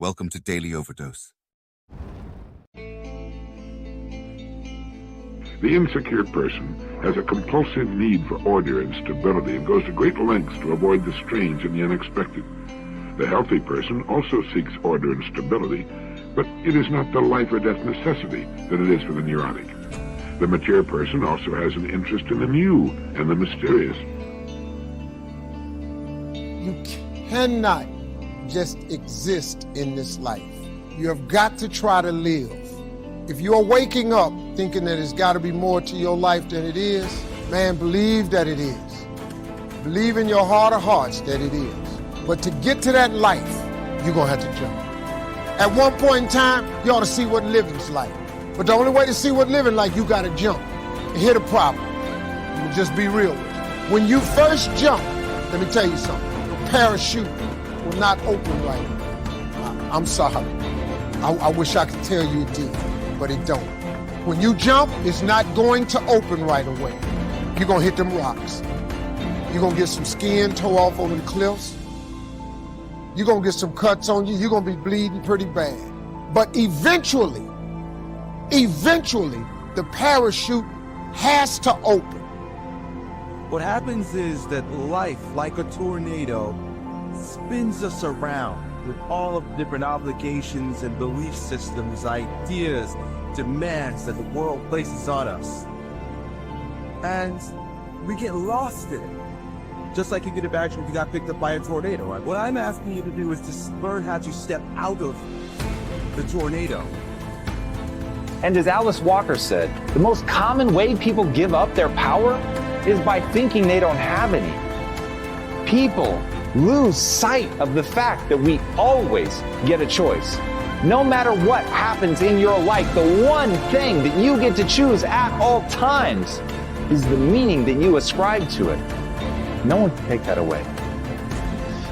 Welcome to Daily Overdose. The insecure person has a compulsive need for order and stability and goes to great lengths to avoid the strange and the unexpected. The healthy person also seeks order and stability, but it is not the life or death necessity that it is for the neurotic. The mature person also has an interest in the new and the mysterious. You cannot just exist in this life. You have got to try to live. If you're waking up thinking that it's got to be more to your life than it is, man, believe that it is. Believe in your heart of hearts that it is. But to get to that life, you're going to have to jump. At one point in time, you ought to see what living's like. But the only way to see what living like, you got to jump. And here's the problem. Let me just be real with you. When you first jump, let me tell you something. The parachute will not open right. I'm sorry. I wish I could tell you it did, but it don't. When you jump, it's not going to open right away. You're going to hit them rocks. You're going to get some skin tore off on the cliffs. You're going to get some cuts on you. You're going to be bleeding pretty bad. But eventually, the parachute has to open. What happens is that life, like a tornado, spins us around with all of the different obligations and belief systems, ideas, demands that the world places on us. And we get lost in it. Just like you could imagine if you got picked up by a tornado. Right? What I'm asking you to do is just learn how to step out of the tornado. And as Alice Walker said, the most common way people give up their power is by thinking they don't have any. People lose sight of the fact that we always get a choice. No matter what happens in your life, the one thing that you get to choose at all times is the meaning that you ascribe to it. No one can take that away.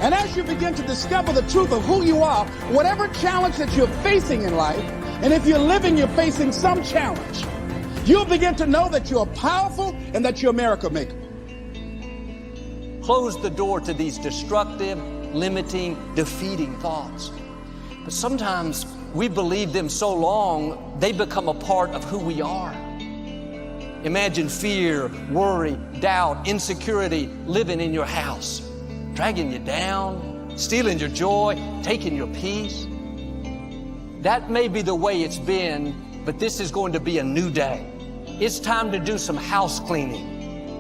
And as you begin to discover the truth of who you are, whatever challenge that you're facing in life, and if you're living, you're facing some challenge, you'll begin to know that you're powerful and that you're a miracle maker. Close the door to these destructive, limiting, defeating thoughts. But sometimes we believe them so long, they become a part of who we are. Imagine fear, worry, doubt, insecurity living in your house, dragging you down, stealing your joy, taking your peace. That may be the way it's been, but this is going to be a new day. It's time to do some house cleaning.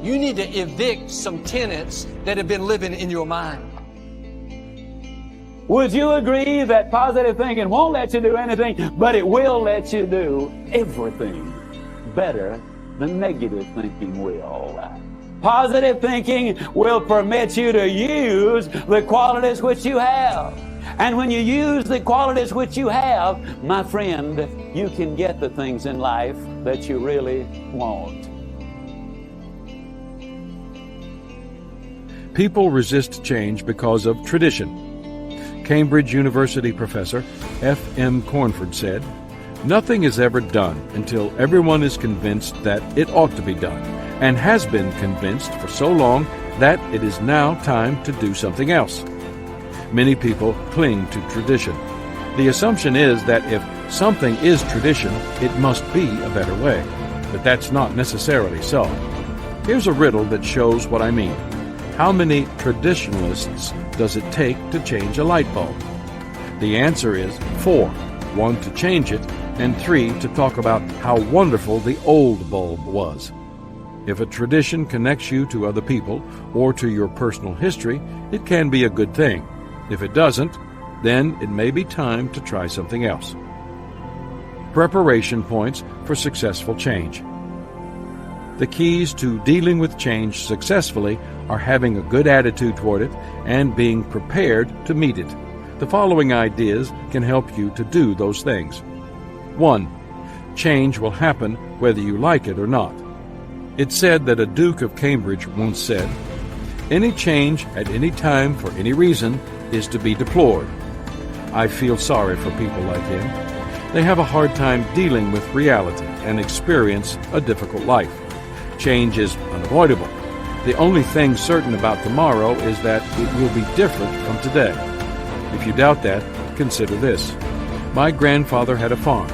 You need to evict some tenants that have been living in your mind. Would you agree that positive thinking won't let you do anything, but it will let you do everything better than negative thinking will? Positive thinking will permit you to use the qualities which you have. And when you use the qualities which you have, my friend, you can get the things in life that you really want. People resist change because of tradition. Cambridge University professor F.M. Cornford said, "Nothing is ever done until everyone is convinced that it ought to be done, and has been convinced for so long that it is now time to do something else." Many people cling to tradition. The assumption is that if something is tradition, it must be a better way. But that's not necessarily so. Here's a riddle that shows what I mean. How many traditionalists does it take to change a light bulb? The answer is 4. 1 to change it, and 3 to talk about how wonderful the old bulb was. If a tradition connects you to other people or to your personal history, it can be a good thing. If it doesn't, then it may be time to try something else. Preparation points for successful change. The keys to dealing with change successfully are having a good attitude toward it and being prepared to meet it. The following ideas can help you to do those things. 1. Change will happen whether you like it or not. It's said that a Duke of Cambridge once said, "Any change at any time for any reason is to be deplored." I feel sorry for people like him. They have a hard time dealing with reality and experience a difficult life. Change is unavoidable. The only thing certain about tomorrow is that it will be different from today. If you doubt that, Consider this. My grandfather had a farm,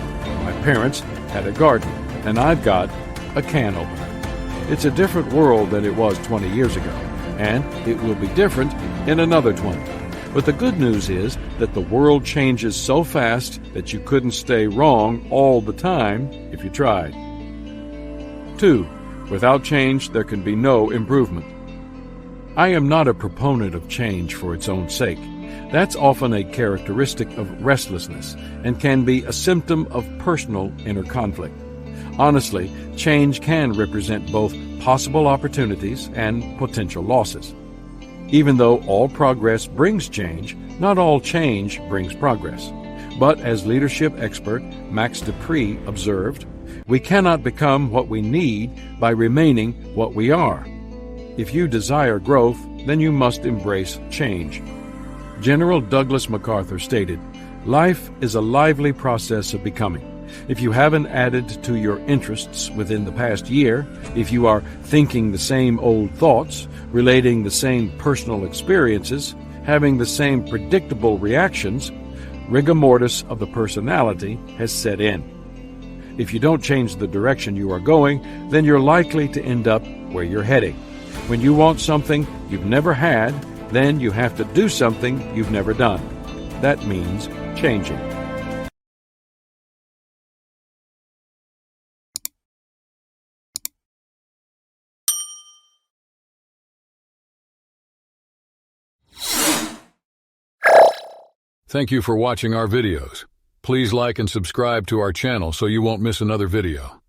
my parents had a garden, and I've got a can opener. It's a different world than it was 20 years ago, and it will be different in another 20. But the good news is that the world changes so fast that you couldn't stay wrong all the time if you tried. 2. Without change, there can be no improvement. I am not a proponent of change for its own sake. That's often a characteristic of restlessness and can be a symptom of personal inner conflict. Honestly, change can represent both possible opportunities and potential losses. Even though all progress brings change, not all change brings progress. But as leadership expert Max Dupree observed, we cannot become what we need by remaining what we are. If you desire growth, then you must embrace change. General Douglas MacArthur stated, "Life is a lively process of becoming. If you haven't added to your interests within the past year, if you are thinking the same old thoughts, relating the same personal experiences, having the same predictable reactions, rigor mortis of the personality has set in. If you don't change the direction you are going, then you're likely to end up where you're heading. When you want something you've never had, then you have to do something you've never done. That means changing." Thank you for watching our videos. Please like and subscribe to our channel so you won't miss another video.